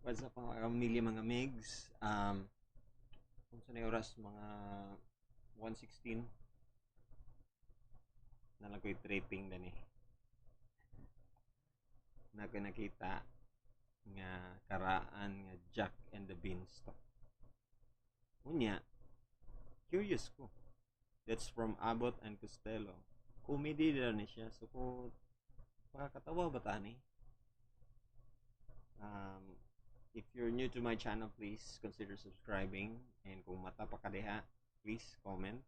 What's up mga kamilya, mga migs? Kung saan ay oras, mga 1:16 na lang ko'y tripping na ni. Na ko nakita nga karaan nga Jack and the Beanstalk. Unya, curious ko. That's from Abbott and Costello. Comedy na ni siya. So ko, makakatawa ba tani? If you're new to my channel, please consider subscribing. And kung mata pa kadeha, please comment.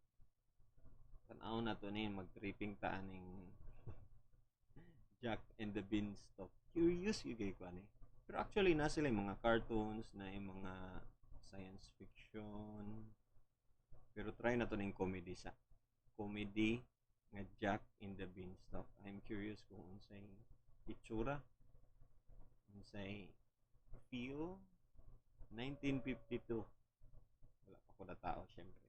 Tanaw na to ni mag-tripping taaning Jack and the Beanstalk. Curious yung ko ani. Pero actually na sila yung mga cartoons na yung mga science fiction. Pero try na to ning comedy sa comedy nga Jack and the Beanstalk. I'm curious kung unsay itsura, unsay feel. 1952. Wala pa ko na tao, syempre.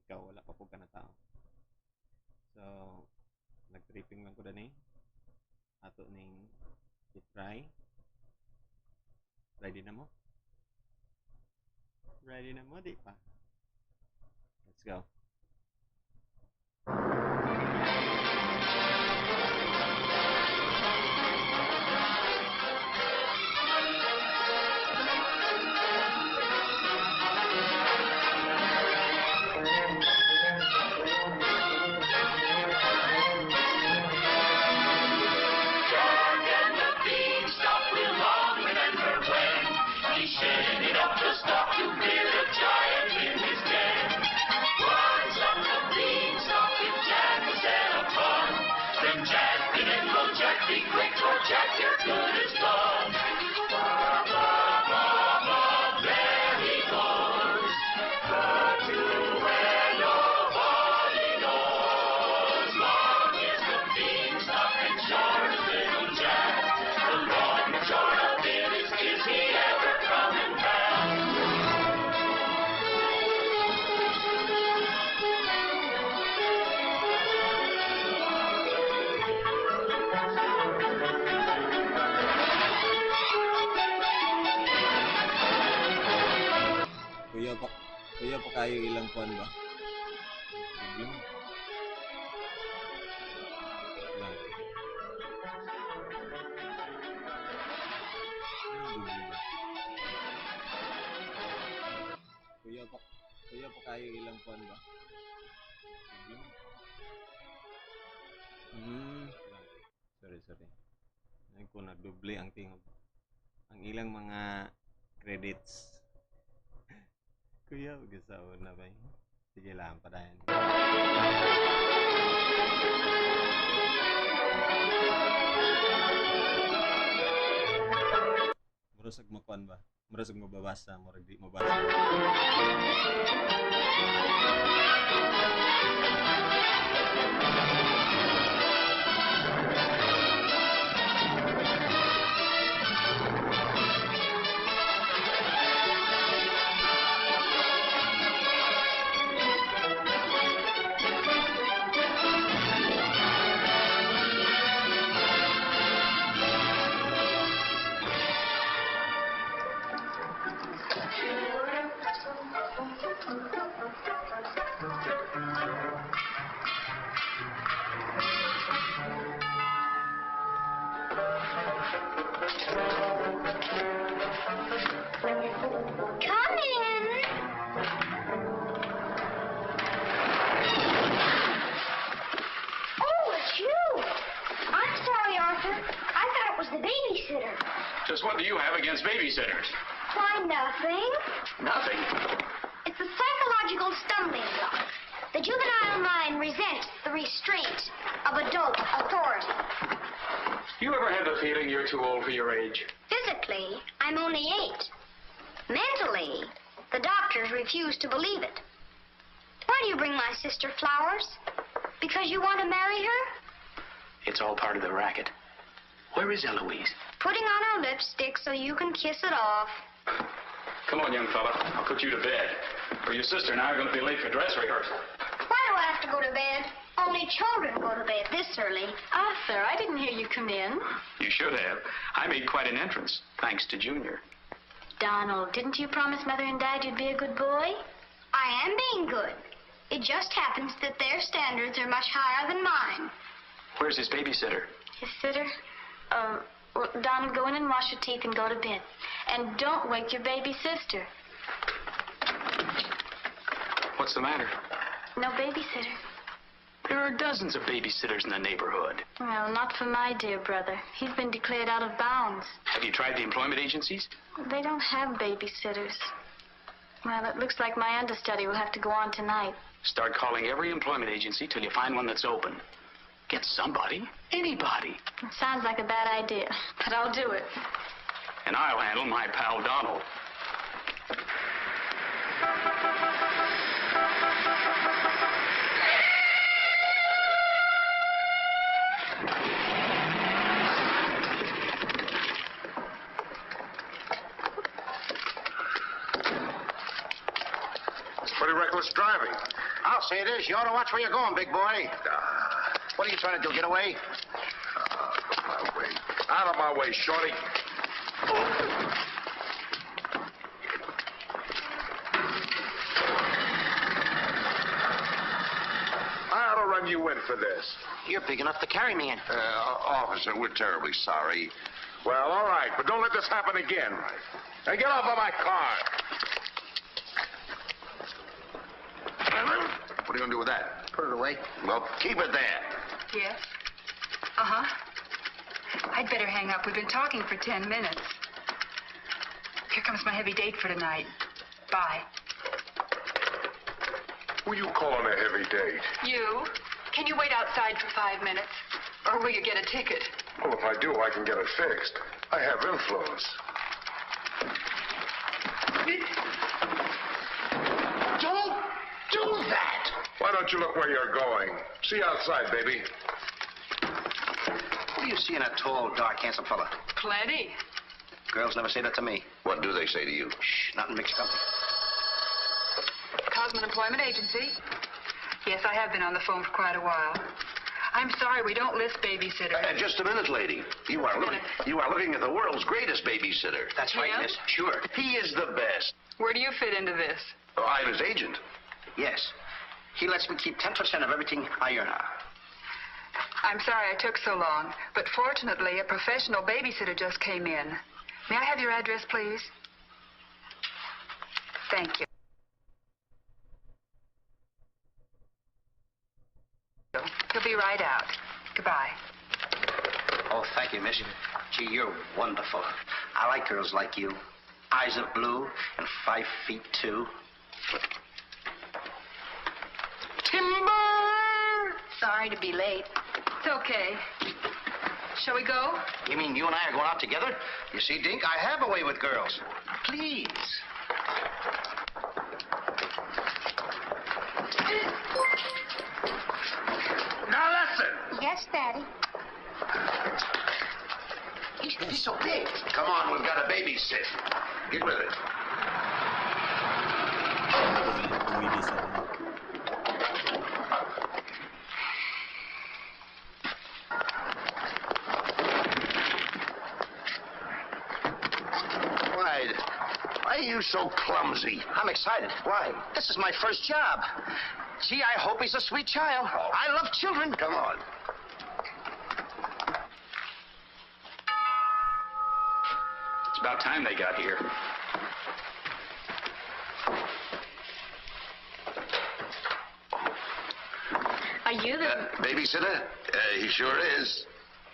Ikaw, wala pa po ka na tao. So, nag-tripping lang ko na ni. Ato ning i-try. Ready na mo? Ready na mo? Di pa. Let's go. Kuya pa kayo ilang kuwan ba? Kuya pa kayo ilang kuwan ba? Sorry. Ay ko nagdoble ang tingog. Ang ilang mga credits. Kuya, mag-asawa na ba yun? Sige lang, padayan. Murasag makuan ba? Murasag mababasa, murag di mabasa. Just what do you have against babysitters? Why, nothing. Nothing? It's a psychological stumbling block. The juvenile mind resents the restraint of adult authority. You ever had the feeling you're too old for your age? Physically, I'm only 8. Mentally, the doctors refuse to believe it. Why do you bring my sister flowers? Because you want to marry her? It's all part of the racket. Where is Eloise? Putting on her lipstick so you can kiss it off. Come on, young fella. I'll put you to bed. Or your sister and I are going to be late for dress rehearsal. Why do I have to go to bed? Only children go to bed this early. Arthur, I didn't hear you come in. You should have. I made quite an entrance, thanks to Junior. Donald, didn't you promise Mother and Dad you'd be a good boy? I am being good. It just happens that their standards are much higher than mine. Where's his babysitter? His sitter? Well, Donald, go in and wash your teeth and go to bed. And don't wake your baby sister. What's the matter? No babysitter. There are dozens of babysitters in the neighborhood. Well, not for my dear brother. He's been declared out of bounds. Have you tried the employment agencies? They don't have babysitters. Well, it looks like my understudy will have to go on tonight. Start calling every employment agency till you find one that's open. Get somebody. Anybody. It sounds like a bad idea, but I'll do it. And I'll handle my pal Donald. Pretty reckless driving. I'll say it is. You ought to watch where you're going, big boy. What are you trying to do, get away? Out of my way, shorty. I ought to run you in for this. You're big enough to carry me in. Officer, we're terribly sorry. Well, all right, but don't let this happen again. Now get off of my car. What are you going to do with that? Put it away. Well, keep it there. Yes? Uh-huh. I'd better hang up. We've been talking for 10 minutes. Here comes my heavy date for tonight. Bye. Who you calling a heavy date? You? Can you wait outside for 5 minutes? Or will you get a ticket? Well, if I do, I can get it fixed. I have influence. Don't do that! Why don't you look where you're going? See you outside, baby. What do you see in a tall, dark, handsome fella? Plenty. Girls never say that to me. What do they say to you? Shh, not in mixed company. Cosman Employment Agency. Yes, I have been on the phone for quite a while. I'm sorry, we don't list babysitters. Just a minute, lady. You are looking at the world's greatest babysitter. That's right, Him? miss. Sure. He is the best. Where do you fit into this? Oh, I'm his agent. Yes. He lets me keep 10% of everything I earn. I'm sorry I took so long, but fortunately, a professional babysitter just came in. May I have your address, please? Thank you. He'll be right out. Goodbye. Oh, thank you, miss. Gee, you're wonderful. I like girls like you. Eyes of blue and 5 feet 2. Timber! Sorry to be late. It's okay. Shall we go? You mean you and I are going out together? You see, Dink, I have a way with girls. Please. Now listen. Yes, Daddy. He's so big. Come on, we've got a babysit. Get with it. Bumili sa ano. Why are you so clumsy? I'm excited. Why? This is my first job. Gee, I hope he's a sweet child. Oh. I love children. Come on. It's about time they got here. Are you the... Babysitter? He sure is.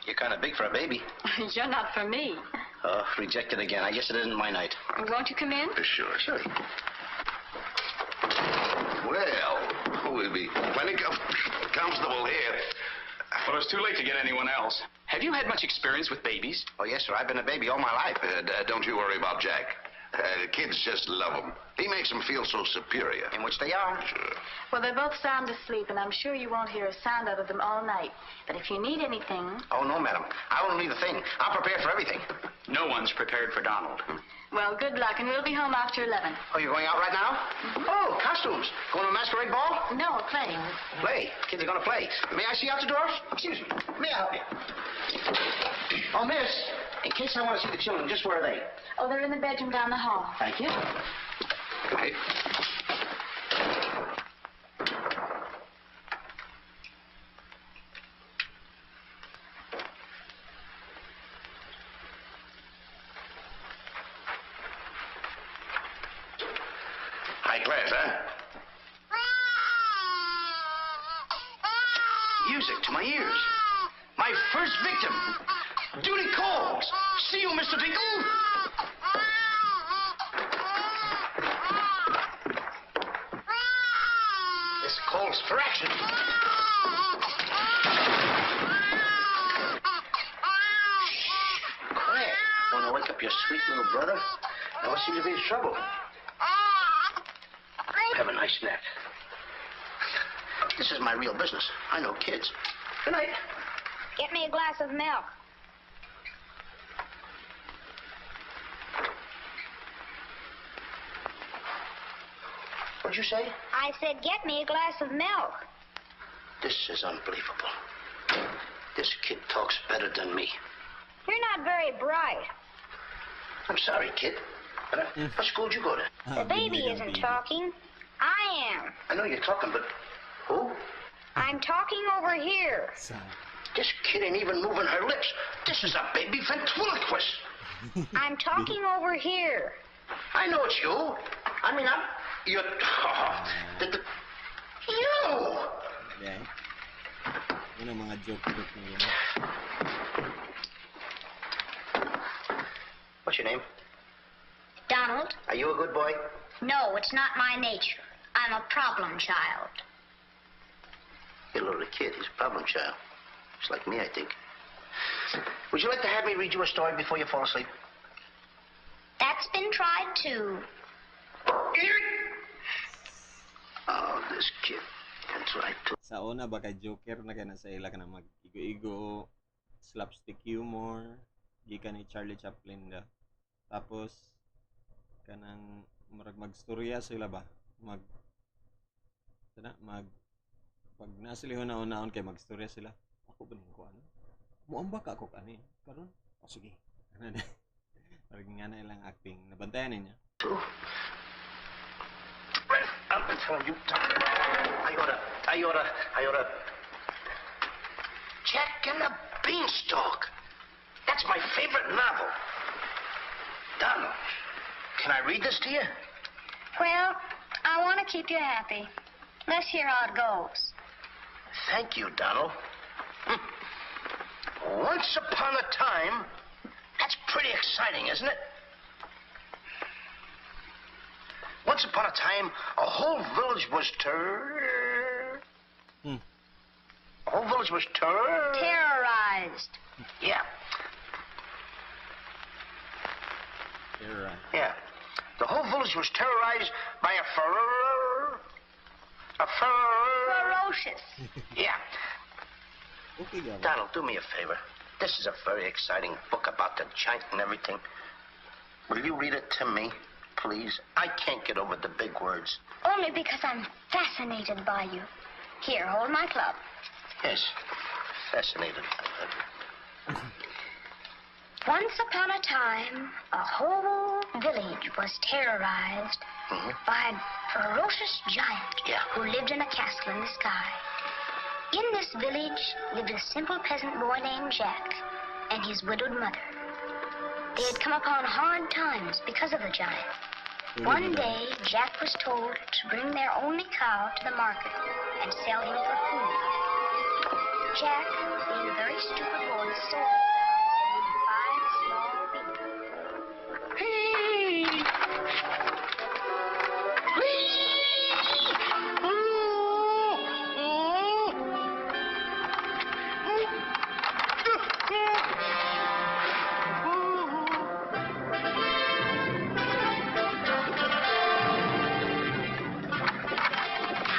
You're kind of big for a baby. You're not for me. Oh, rejected again. I guess it isn't my night. Won't you come in? Sure. Well, we'll be plenty comfortable here. Well, it's too late to get anyone else. Have you had much experience with babies? Oh, yes, sir. I've been a baby all my life. Don't you worry about Jack. Kids just love him. He makes them feel so superior. In which they are. Sure. Well, they're both sound asleep, and I'm sure you won't hear a sound out of them all night. But if you need anything... Oh, no, madam. I won't need a thing. I'm prepared for everything. No one's prepared for Donald. Well, good luck, and we'll be home after 11. Oh, you're going out right now? Oh, costumes. Going to a masquerade ball? No, playing. Play. Kids are going to play. May I see out the door? Excuse me. May I help you? Oh, miss, in case I want to see the children, just where are they? Oh, they're in the bedroom down the hall. Thank you. Right. High class, huh? Music to my ears. My first victim. Duty calls. See you, Mr. Finkel. This calls for action. Quiet. Want to wake up your sweet little brother? Now, what seems to be the trouble? Have a nice nap. This is my real business. I know kids. Good night. Get me a glass of milk. What'd you say? I said, get me a glass of milk. This is unbelievable. This kid talks better than me. You're not very bright. I'm sorry, kid. But what school did you go to? The baby isn't talking. I am. I know you're talking, but who? I'm talking over here. This kid ain't even moving her lips. This is a baby ventriloquist. I'm talking over here. I know it's you. I mean, you're... you! Okay. Yun ang mga joke-joke niya. What's your name? Donald? Are you a good boy? No, it's not my nature. I'm a problem child. Your little kid, he's a problem child. Just like me, I think. Would you like to have me read you a story before you fall asleep? That's been tried too. Oh, this kid. That's right, too. Sa una ba kay Joker na kaya nasa ila ka na mag-igo-igo, slapstick humor, gikan ni Charlie Chaplin da. Tapos kanang magstorya sila ba? Pag nasilihon na unaon kay magstorya sila. Ako ba ko ano? Muambak ako kani. Karon, o sige. Ano na? Parang nga na ilang acting. Nabantayan niya. I'm telling you, I oughta. Jack and the Beanstalk. That's my favorite novel. Donald, can I read this to you? Well, I want to keep you happy. Let's hear how it goes. Thank you, Donald. Once upon a time, that's pretty exciting, isn't it? Once upon a time, a whole village was A whole village was Terrorized. Yeah. Terrorized. Yeah. The whole village was terrorized by Ferocious. Yeah. Okay, Gavin. Donald, do me a favor. This is a very exciting book about the giant and everything. Will you read it to me, please? I can't get over the big words. Only because I'm fascinated by you. Here, hold my club. Yes, fascinated. Once upon a time, a whole village was terrorized by a ferocious giant who lived in a castle in the sky. In this village lived a simple peasant boy named Jack and his widowed mother. They had come upon hard times because of the giant. One day, Jack was told to bring their only cow to the market and sell him for food. Jack, being a very stupid boy, sold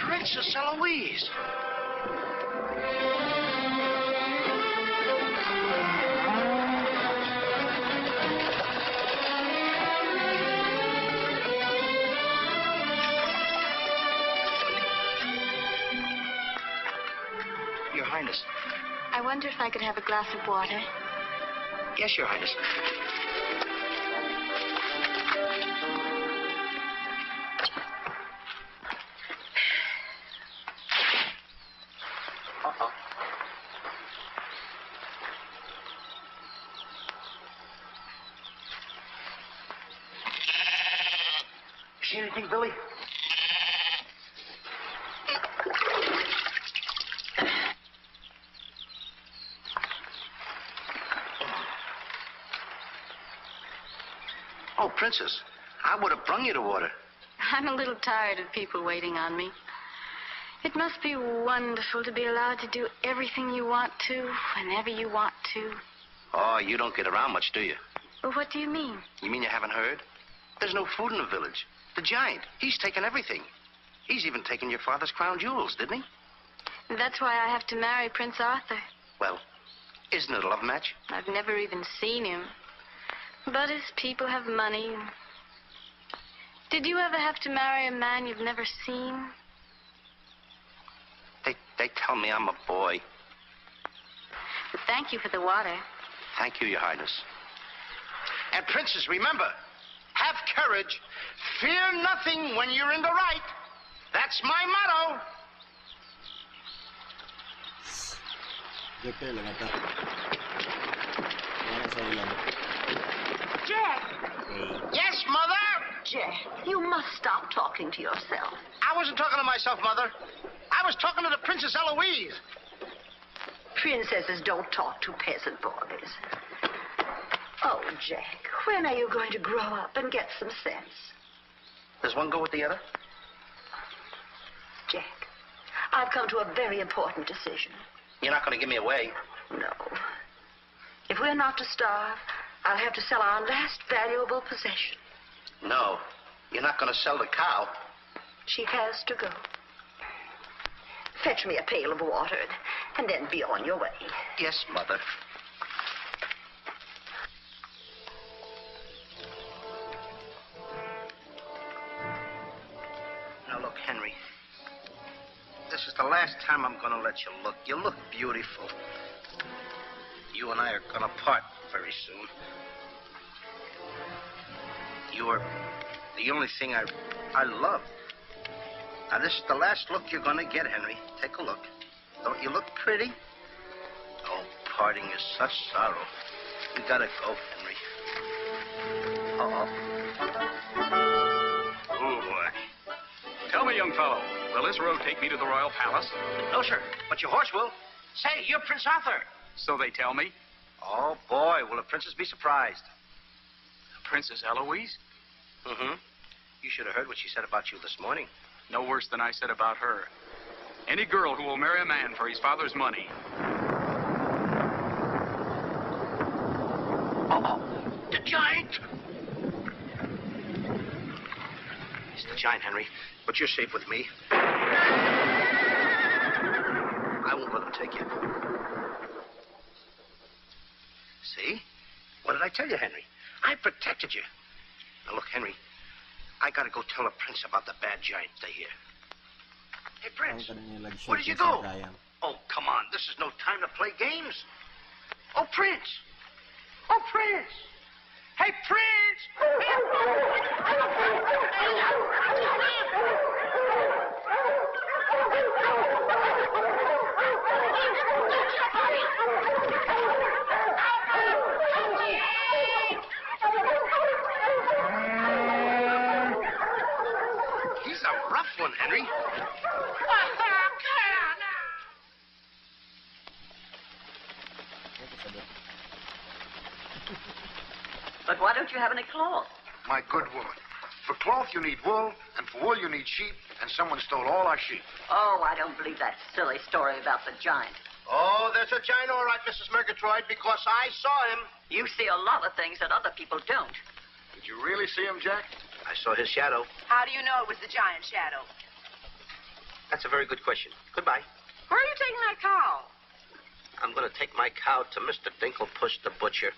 Princess Eloise. Your Highness. I wonder if I could have a glass of water. Yes, Your Highness. see anything, Billy? Oh, Princess, I would have brung you to water. I'm a little tired of people waiting on me. It must be wonderful to be allowed to do everything you want to, whenever you want to. Oh, you don't get around much, do you? Well, what do you mean? You mean you haven't heard? There's no food in the village. The giant, he's taken everything. He's even taken your father's crown jewels, didn't he? That's why I have to marry Prince Arthur. Well, isn't it a love match? I've never even seen him. But his people have money. Did you ever have to marry a man you've never seen? They tell me I'm a boy. Thank you for the water. Thank you, Your Highness. And, Princess, remember, have courage. Fear nothing when you're in the right. That's my motto. Joker lang ito. Yan sa ulan. Jack! Yes, Mother? Jack, you must stop talking to yourself. I wasn't talking to myself, Mother. I was talking to the Princess Eloise. Princesses don't talk to peasant boys. Oh, Jack, when are you going to grow up and get some sense? Does one go with the other? Jack, I've come to a very important decision. You're not going to give me away. No. If we're not to starve, I'll have to sell our last valuable possession. No, you're not going to sell the cow. She has to go. Fetch me a pail of water, and then be on your way. Yes, Mother. Now, look, Henry. This is the last time I'm going to let you look. You look beautiful. You and I are going to part very soon. You're the only thing I love. Now, this is the last look you're going to get, Henry. Take a look. Don't you look pretty? Oh, parting is such sorrow. We gotta go, Henry. Uh-oh. Oh, boy. Tell me, young fellow, will this road take me to the royal palace? No, sir, but your horse will. Say, you're Prince Arthur. So they tell me. Oh, boy, will the princess be surprised. Princess Eloise? Mm-hmm. You should have heard what she said about you this morning. No worse than I said about her. Any girl who will marry a man for his father's money. Uh-oh. The giant! It's the giant, Henry. But you're safe with me. I won't let him take you. See? What did I tell you, Henry? I protected you. Now, look, Henry. I gotta go tell the prince about the bad giant. Stay here. Hey, Prince. Where did you go? Oh, come on. This is no time to play games. Oh, Prince. Oh, Prince. Hey, Prince. He's a rough one, Henry. But why don't you have any cloth? My good woman. For cloth, you need wool, and for wool, you need sheep, and someone stole all our sheep. Oh, I don't believe that silly story about the giant. Oh, there's a giant, all right, Mrs. Murgatroyd, because I saw him. You see a lot of things that other people don't. Did you really see him, Jack? I saw his shadow. How do you know it was the giant shadow? That's a very good question. Goodbye. Where are you taking that cow? I'm going to take my cow to Mr. Dinklepush the butcher.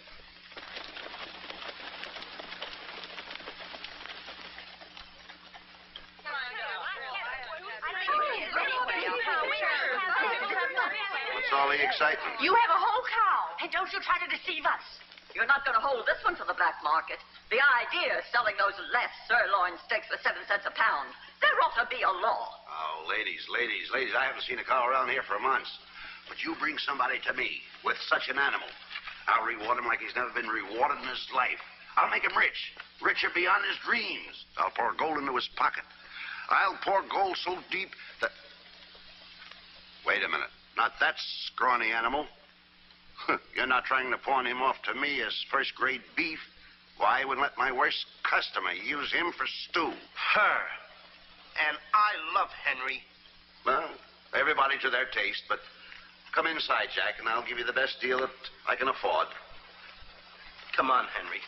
What's all the excitement? You have a whole cow, and don't you try to deceive us. You're not going to hold this one for the black market. The idea of selling those last sirloin steaks for 7 cents a pound. There ought to be a law. Oh, ladies, I haven't seen a cow around here for months. But you bring somebody to me with such an animal, I'll reward him like he's never been rewarded in his life. I'll make him rich. Richer beyond his dreams. I'll pour gold into his pocket. I'll pour gold so deep that... Wait a minute. Not that scrawny animal. You're not trying to pawn him off to me as first-grade beef. Why, I would let my worst customer use him for stew. Her. And I love Henry. Well, everybody to their taste, but come inside, Jack, and I'll give you the best deal that I can afford. Come on, Henry.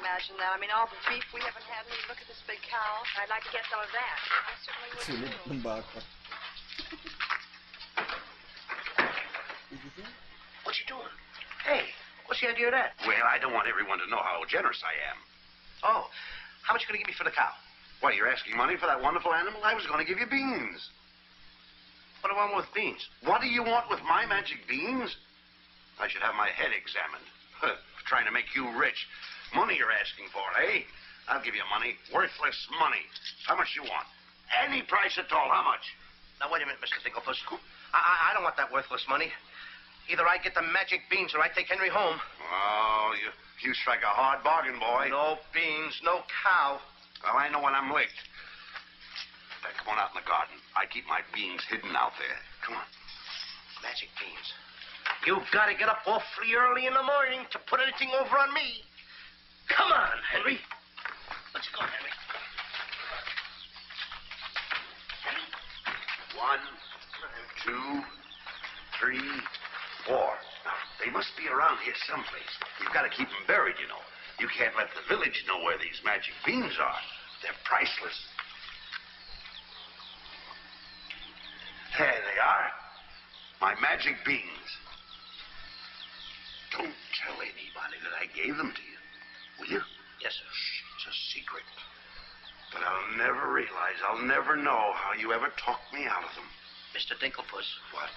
Imagine that. I mean, all the beef we haven't had. And look at this big cow. I'd like to get some of that. I certainly would. Sulit ng baka. What you doing? Hey, what's the idea of that? Well, I don't want everyone to know how generous I am. Oh, how much you gonna give me for the cow? Why, you're asking money for that wonderful animal? I was going to give you beans. What do I want with beans? What do you want with my magic beans? I should have my head examined. Trying to make you rich. Money you're asking for, eh? I'll give you money. Worthless money. How much you want? Any price at all. How much? Now, wait a minute, Mr. Dinklepuss. I don't want that worthless money. Either I get the magic beans or I take Henry home. Oh, you strike a hard bargain, boy. No beans, no cow. Well, I know when I'm licked. Now, come on out in the garden. I keep my beans hidden out there. Come on. Magic beans. You've got to get up awfully early in the morning to put anything over on me. Come on, Henry. Let's go, Henry. 1, 2, 3, 4. Now, they must be around here someplace. You've got to keep them buried, you know. You can't let the village know where these magic beans are. They're priceless. There they are. My magic beans. Don't tell anybody that I gave them to you. Will you? Yes, sir. Shh, it's a secret. But I'll never realize, I'll never know how you ever talked me out of them. Mr. Dinklepuss. What?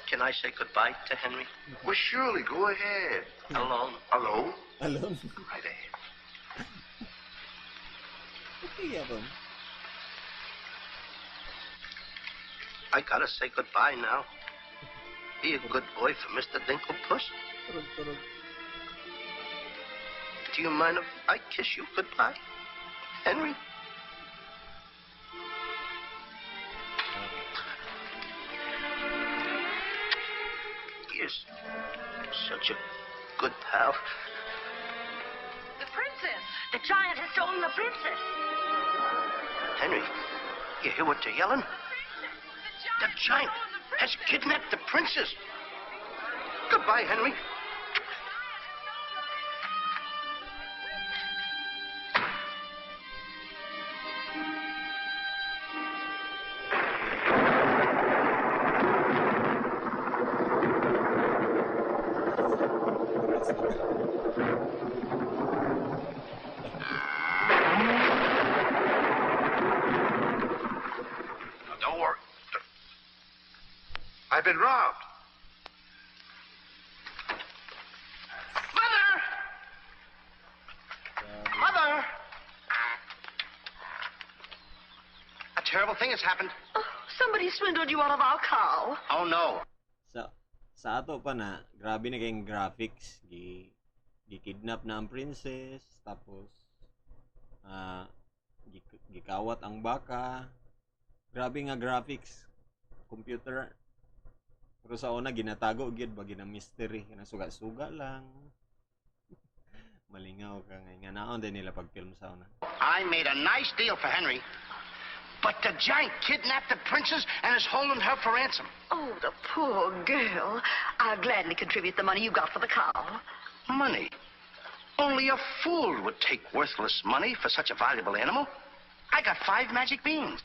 Can I say goodbye to Henry? Well, surely, go ahead. Alone. Alone? Alone. Right ahead. Okay, Abang. I gotta say goodbye now. Be a good boy for Mr. Dinklepuss. Turog. Do you mind if I kiss you goodbye, Henry? You're such a good pal. The princess! The giant has stolen the princess! Henry, you hear what they're yelling? The giant has kidnapped the princess. Goodbye, Henry. Don't worry. I've been robbed. Mother! Mother! A terrible thing has happened. Oh, somebody swindled you out of our cow. Oh, no. Sa ato pa na, grabe na kayong graphics. Gikidnap na ang princess, tapos gikawat ang baka. Grabe nga graphics. Computer. Pero sa una, ginatago gyud ba mystery. Suga-suga lang. Malingaw ka nga naon din nila pag-film sa una. I made a nice deal for Henry. But the giant kidnapped the princess and is holding her for ransom. Oh, the poor girl. I'll gladly contribute the money you got for the cow. Money? Only a fool would take worthless money for such a valuable animal. I got 5 magic beans.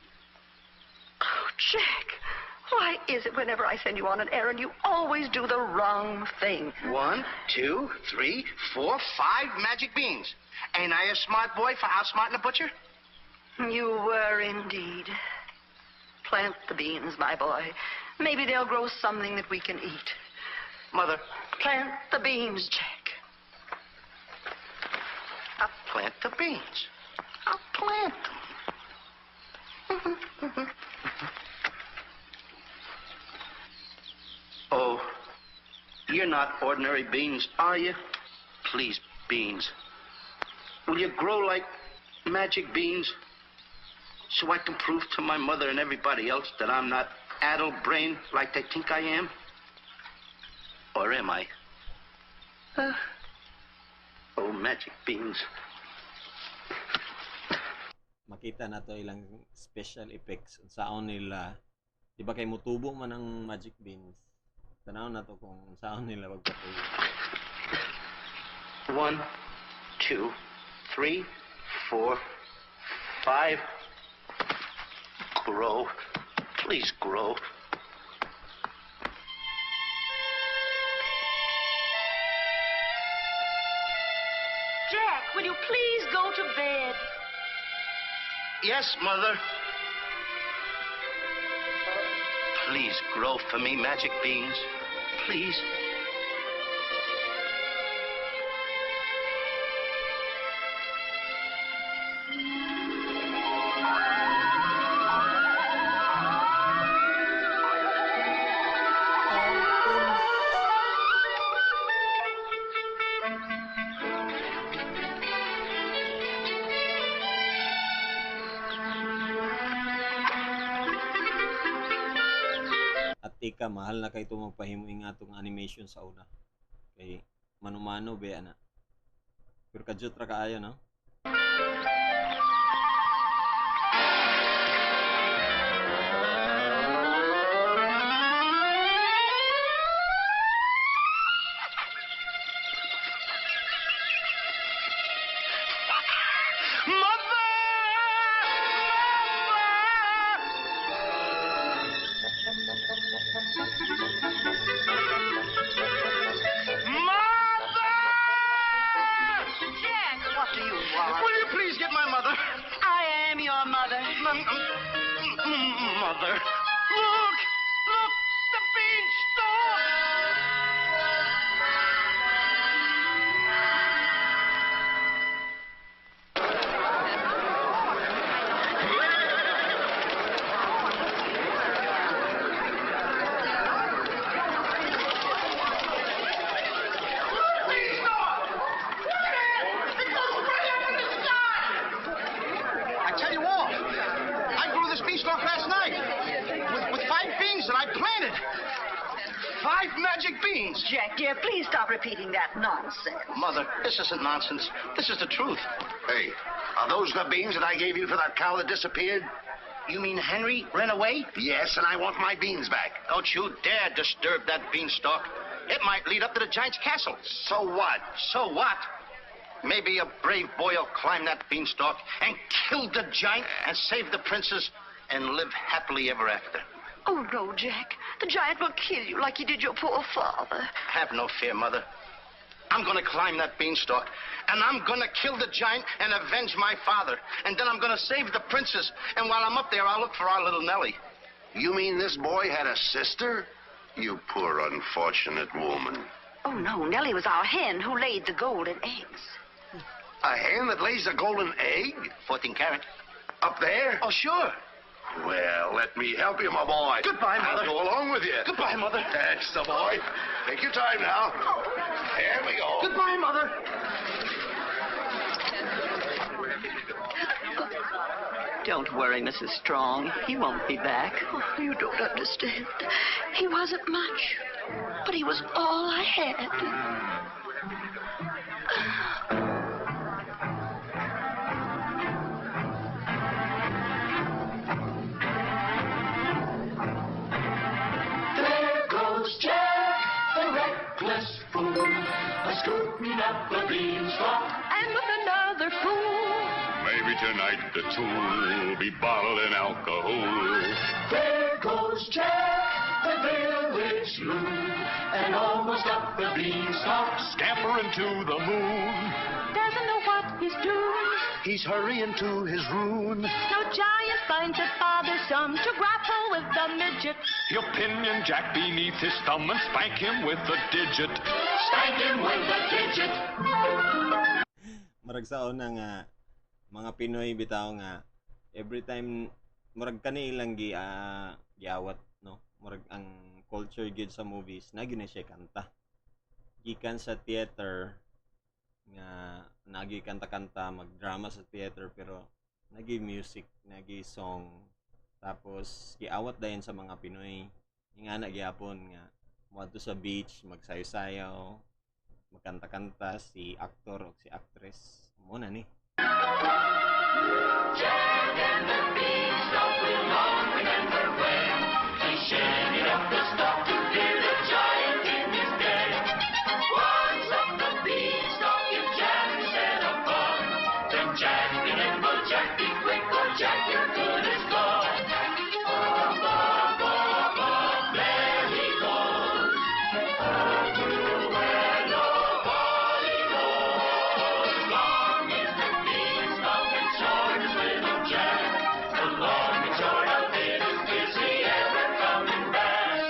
Oh, Jack. Why is it whenever I send you on an errand, you always do the wrong thing? 1, 2, 3, 4, 5 magic beans. Ain't I a smart boy for outsmarting a butcher? You were indeed. Plant the beans, my boy. Maybe they'll grow something that we can eat. Mother, Plant the beans, Jack. I'll plant the beans. I'll plant them. You're not ordinary beans, are you? Please, beans. Will you grow like magic beans so I can prove to my mother and everybody else that I'm not addle-brained like they think I am? Or am I? Oh, magic beans. Makita na to ilang special effects unsaon nila. Di ba kay mutubo man ang magic beans? Tanaw na to kung unsaon nila magpatubo. 1, 2, 3, 4, 5. Grow. Please grow. Jack, will you please go to bed? Yes, Mother. Please grow for me, magic beans. Please. At tika, mahal na kay ito magpahimoy nga itong animation sa una. Kay mano-mano ba na. Pero kadyot ra kaayo, no? Will you please get my mother? I am your mother. Mother. Look! Look! The beanstalk! I tell you all, I grew this beanstalk last night with 5 beans that I planted. 5 magic beans. Jack, dear, please stop repeating that nonsense. Mother, this isn't nonsense. This is the truth. Hey, are those the beans that I gave you for that cow that disappeared? You mean Henry ran away? Yes, and I want my beans back. Don't you dare disturb that beanstalk. It might lead up to the giant's castle. So what? So what? Maybe a brave boy will climb that beanstalk and kill the giant and save the princess and live happily ever after. Oh, no, Jack. The giant will kill you like he did your poor father. Have no fear, Mother. I'm going to climb that beanstalk, and I'm going to kill the giant and avenge my father. And then I'm going to save the princess. And while I'm up there, I'll look for our little Nellie. You mean this boy had a sister? You poor unfortunate woman. Oh, no. Nellie was our hen who laid the golden eggs. A hen that lays a golden egg? 14 carat. Up there? Oh, sure. Well, let me help you, my boy. Goodbye, Mother. I'll go along with you. Goodbye, Mother. That's the boy. Take your time now. There we go. Goodbye, Mother. Don't worry, Mrs. Strong. He won't be back. Oh, you don't understand. He wasn't much, but he was all I had. Scooting up the beanstalk. And with another fool. Maybe tonight the two will be bottling alcohol. There goes Jack, the village loon, and almost up the beanstalk, scampering to the moon. Doesn't know what he's doing. He's hurrying to his ruin. No giant finds it bothersome to grapple with the midget. He'll pinion Jack beneath his thumb and spank him with a digit. Spank him with a digit. Marag sa una nga, mga Pinoy bitaw nga, every time, marag kanilang giawat, no? Marag ang culture gid sa movies, na siya kanta. gikan sa theater nga nagi kanta-kanta magdrama sa theater pero nagi music nagi song tapos giawat dayon sa mga Pinoy nga na gyapon nga moadto sa beach magsayo-sayaw magkanta-kanta si aktor o si actress mo na ni Jack and the Beanstalk will long remember when he shinned up the stalk to hear the giant in his den. Once up the beanstalk, if Jack said a bun, then Jack remembered Jack, be quick or Jack, your good is gone. Up, up, up, up, there he goes, up to where nobody knows. Long is the beanstalk and short is little Jack. The long and short of it is he ever coming back?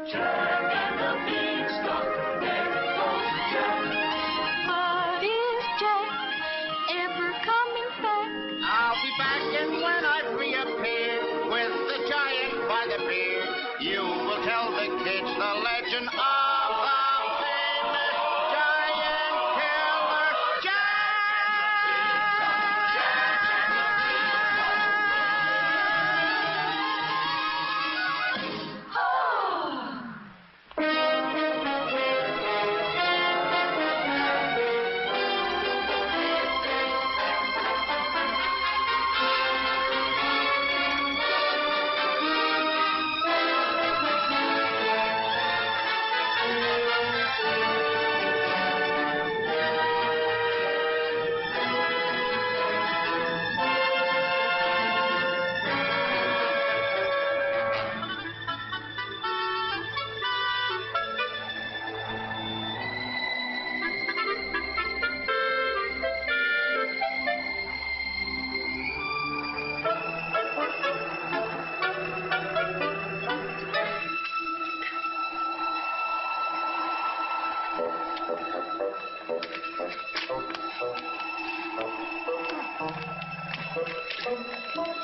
Jack and the beanstalk, there goes Jack. But is Jack ever coming back? I'll be back, and when I reappear with the giant by the beard, you will tell the kids the legend of the famous giant killer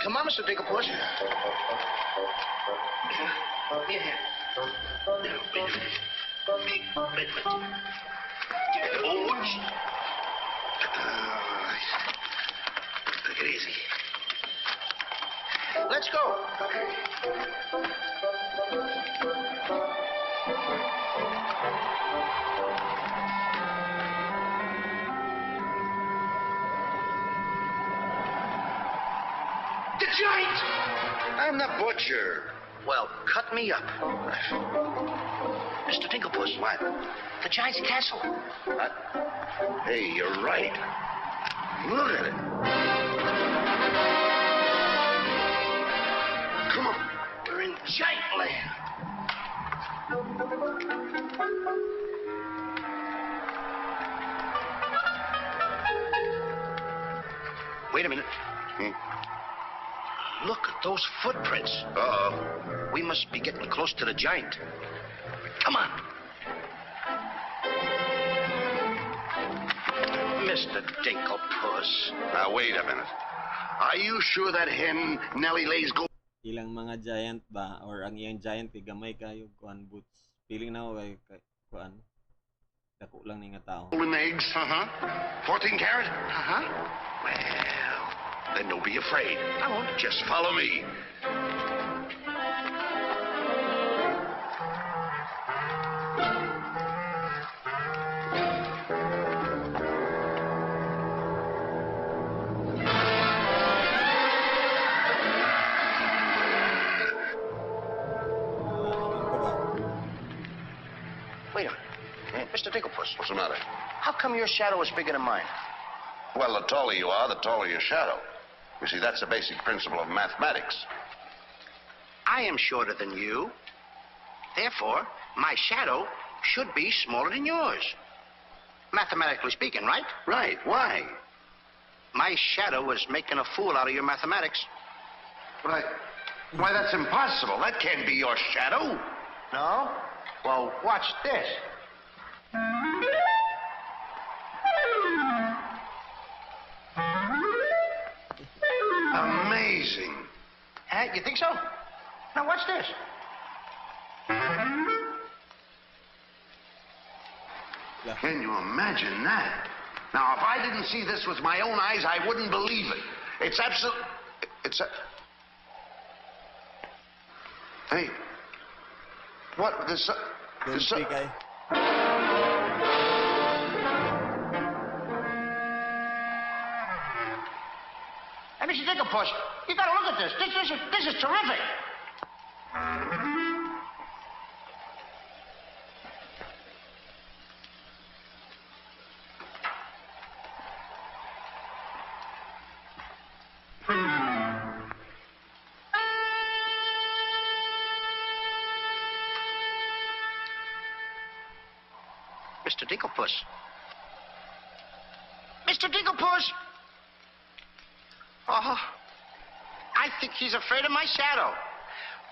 Come on, Mr. Digglepuss. Here. Oops. Take it easy. Let's go. The giant! I'm the butcher. Well, cut me up. Mr. Digglepuss. What? The giant's castle. What? Hey, you're right. Look at it. Come on. We're in giant land. Wait a minute. Look at those footprints. Uh-oh. We must be getting close to the giant. Come on. Mr. Digglepuss. Now, wait a minute. Are you sure that hen Nellie lays gold? ilang mga giant ba or ang iyang giant kay gamay kayo kuan boots feeling na ako kay kuan dako lang ni nga tao Golden eggs? 14 karat? Uh-huh. Well, then don't be afraid. I won't. Just follow me. Wait a minute. Mr. Digglepuss. What's the matter? How come your shadow is bigger than mine? Well, the taller you are, the taller your shadow. You see, that's the basic principle of mathematics. I am shorter than you. Therefore, my shadow should be smaller than yours. Mathematically speaking, right? Right. Why? My shadow is making a fool out of your mathematics. Why, that's impossible. That can't be your shadow. No? Well, watch this. Amazing. You think so? Now watch this. Can you imagine that? Now, if I didn't see this with my own eyes, I wouldn't believe it. It's absolute... It's a... Hey. What? This... This... Hey, Mr. Digglepuss, you gotta look at this. This is terrific. Mr. Digglepuss. Mr. Digglepuss! Oh, I think he's afraid of my shadow.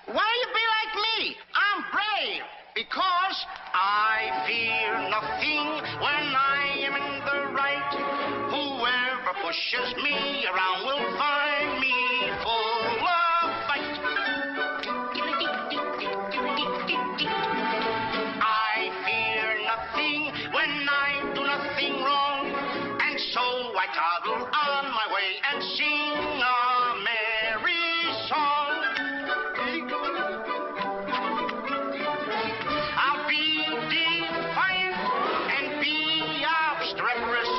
Why do you be like me? I'm brave because I fear nothing when I am in the right. Whoever pushes me around will find me full of fight. I fear nothing when I do nothing wrong, and so I toddle on my way and sing a merry song. I'll be defiant and be obstreperous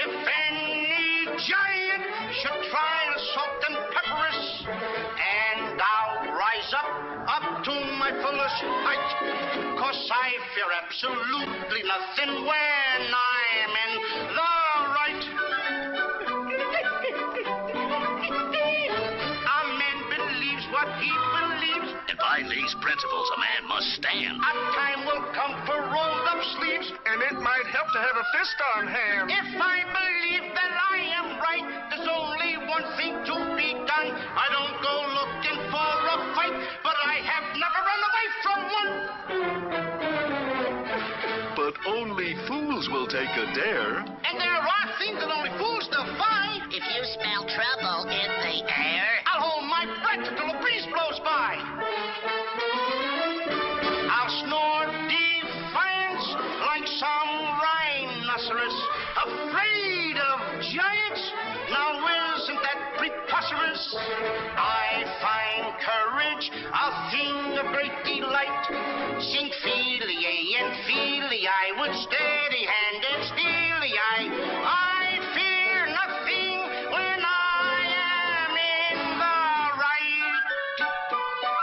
if any giant should try to salt and pepper us, and I'll rise up to my fullest height, 'cause I fear absolutely nothing when I'm in the right. A man believes what he believes, And by these principles, a man must stand. a time will come for rolled up sleeves, And it might help to have a fist on hand. if I believe that I am right, there's only one thing to be done. I don't go looking for a fight, but I have never run away from one. But only fools will take a dare. And there are things that only fools defy. If you smell trouble in the air, I'll hold my breath until a breeze blows by. I'll snore defiance like some rhinoceros, afraid of giants. Now isn't that preposterous? I find courage a thing of great delight. Sing Feely and Feely, I would steady-handed steely. I fear nothing when I am in the right.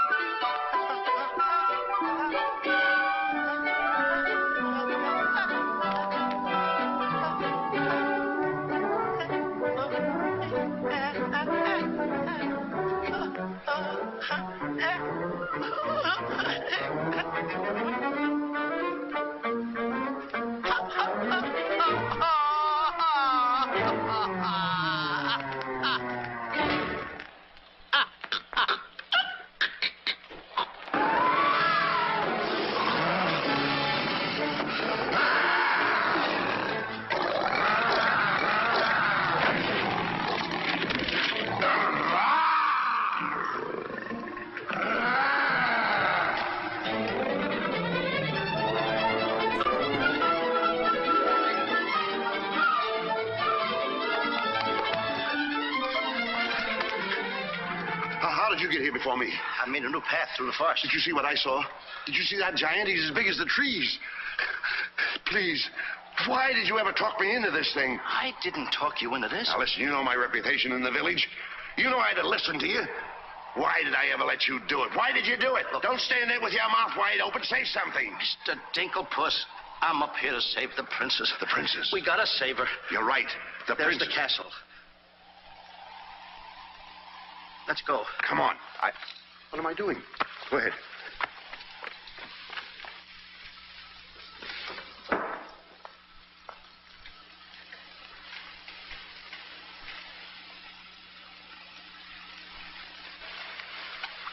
How did you get here before me? I made a new path through the forest. Did you see what I saw? Did you see that giant? He's as big as the trees. Please, why did you ever talk me into this thing? I didn't talk you into this. Now, listen, you know my reputation in the village. You know I'd have listened to you. Why did I ever let you do it? Why did you do it? Look, don't stand there with your mouth wide open. Say something. Mr. Dinklepuss, I'm up here to save the princess. The princess? We gotta save her. You're right. There's the castle. Let's go. Come on. What am I doing? Go ahead.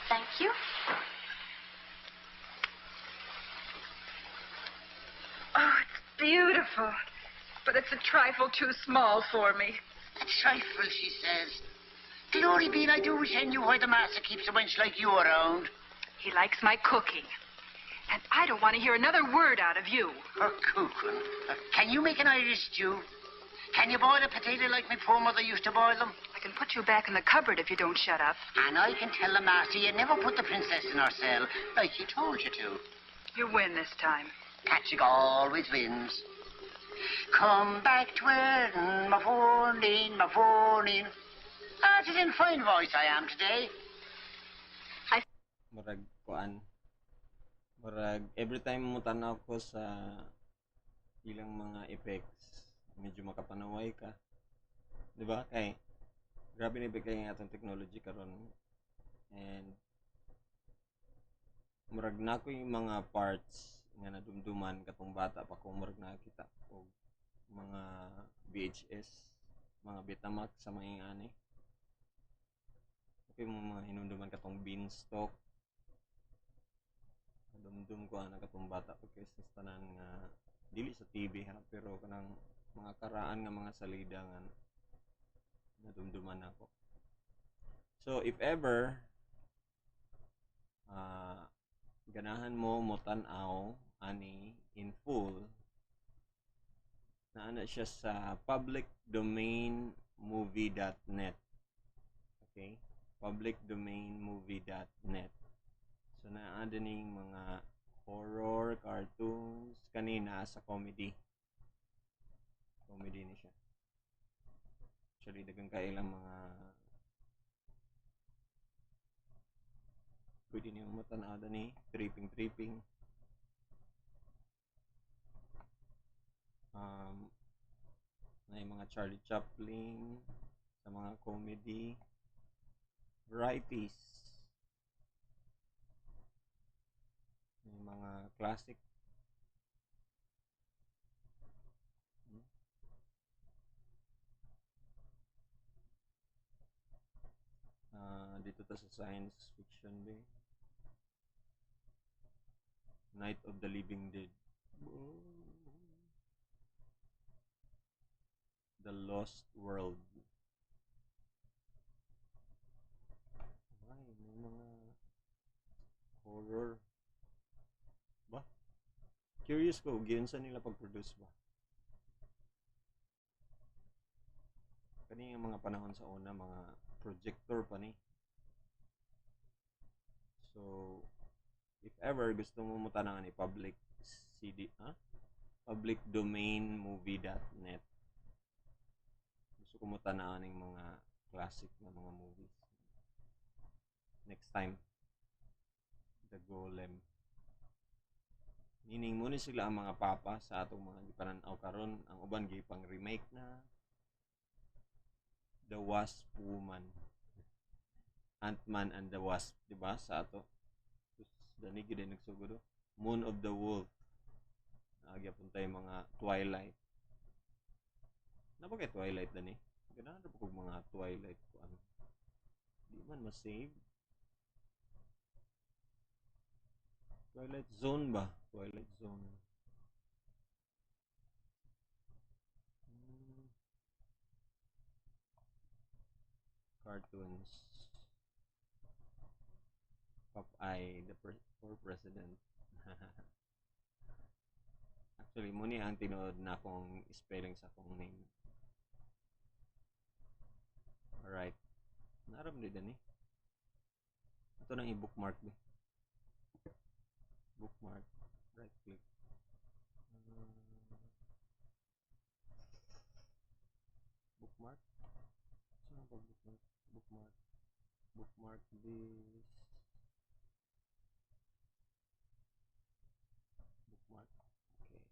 Thank you. Oh, it's beautiful. But it's a trifle too small for me. a trifle, she says. The only bean I do is hen you why the master keeps a wench like you around. He likes my cooking. And I don't want to hear another word out of you. Cuckoo. Can you make an Irish stew? Can you boil a potato like my poor mother used to boil them? I can put you back in the cupboard if you don't shut up. And I can tell the master you never put the princess in her cell like he told you to. You win this time. Patrick always wins. Come back to where my phone in, my phone in. Ah, it is in fine voice I am today. Murag kuan. Murag every time mo tanaw ko sa ilang mga effects, medyo makapanaway ka. 'Di ba? Kay grabe ni kay nga atong technology karon. And murag na ko yung mga parts nga nadumduman katong bata pa ko murag nakita og mga VHS, mga Betamax sa mga ani. Okay, mga hinumduman katong Beanstalk. Dumdum ko ana katong bata pagka sa tanan nga dili sa TV ha, pero kanang mga karaan nga mga salida nga nadumduman ako. So if ever ganahan mo tan-aw ani in full, naana siya sa publicdomainmovie.net. Okay? publicdomainmovie.net. So naa dining mga horror, cartoons, kanina sa comedy. Comedy ni siya. Actually, dagang kailang mga pwede niyo matanaw ni tripping. Na yung mga Charlie Chaplin sa mga comedy varieties. Yung mga classic. Dito ta sa science fiction din. Night of the Living Dead. The Lost World. Ay, may mga horror. Ba? Curious ko, giunsa nila pag-produce ba? Kani yung mga panahon sa una, mga projector pa ni. So, if ever gusto mo mutanaw ni publicdomainmovie.net. Gusto ko mutanaw ng mga classic na mga movies. Next time, The Golem. Meaning mo ni sila ang mga papa sa atong mga gipananaw karon, ang uban gipang remake na The Wasp Woman. Ant-Man and the Wasp, di ba? Sa ato. Dani gid nagsugod. Moon of the Wolf. Nagyapon tayo mga Twilight. Napa kay Twilight dani? Ganahan ra pug mga Twilight ko ano. Di man ma-save. Twilight Zone ba? Twilight Zone. Cartoons. Popi, for president. Actually, muna ang tinood na akong spelling sa akong name. Alright. Naram din eh. Ito nang i-bookmark ba? Bookmark. Right click. Bookmark. Saan ba bookmark? Bookmark this. Bookmark. Okay.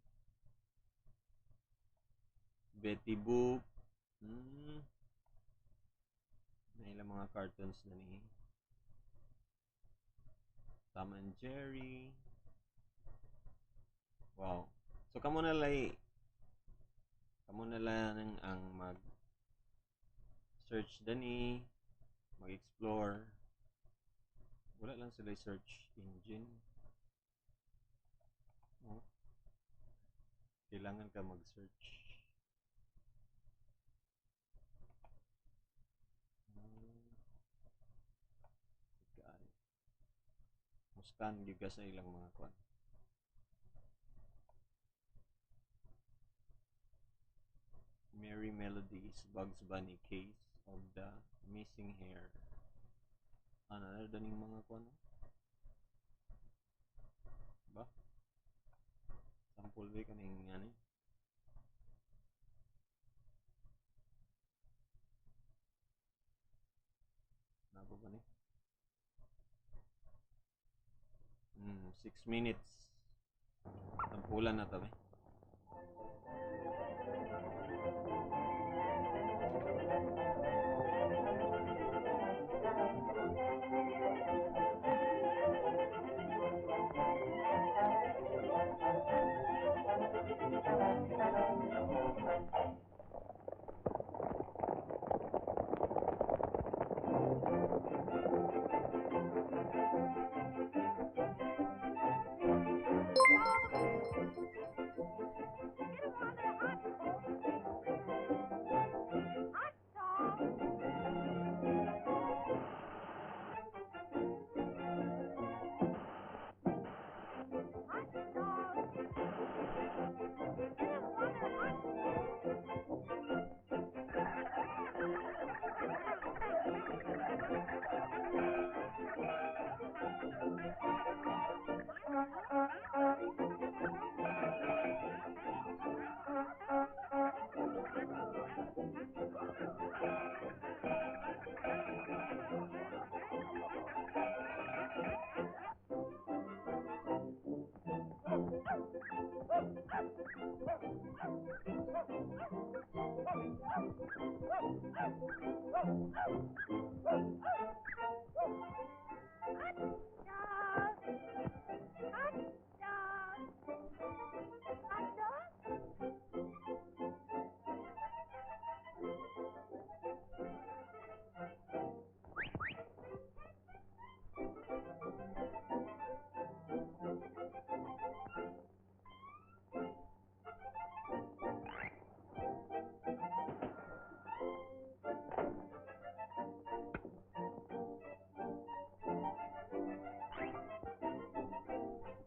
Betty Boop. May ilang mga cartoons na ni Tom and Jerry. Wow. So kamo na lang ang mag search dani, mag-explore. Wala lang sila search engine. Oh. Kailangan ka mag-search. Muskan juga sa ilang mga kwan. Merry Melodies, Bugs Bunny, Case of the Missing Hair. Ano na daning mga kuno? Ba? Sample ba kaning ano? Napa ba ni? 6 minutes. Sampulan na to eh.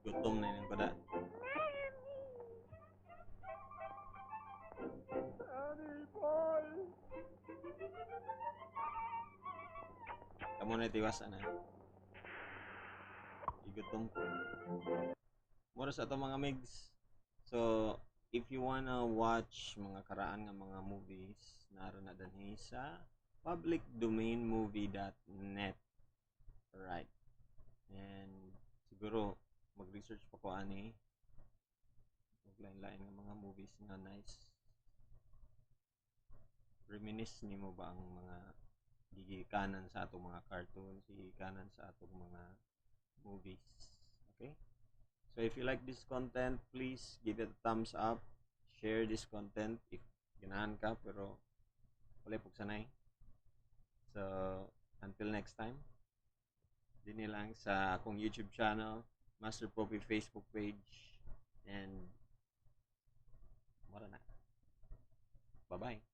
Gutom na yung pada. Kamu na tiwas na. Igutom ko. Mura sa ito mga migs. So, if you wanna watch mga karaan nga mga movies, naroon na din sa publicdomainmovie.net. Right. And siguro mag-research pa ko ani lain-lain nga mga movies nga nice. Reminisce nimo ba ang mga gigikanan sa atong mga cartoons, gigikanan sa atong mga movies. Okay? So if you like this content, please give it a thumbs up. Share this content if ganahan ka pero wala pug sanay. So until next time. Dini lang sa akong YouTube channel, Master Popi Facebook page, and mara na. Bye-bye.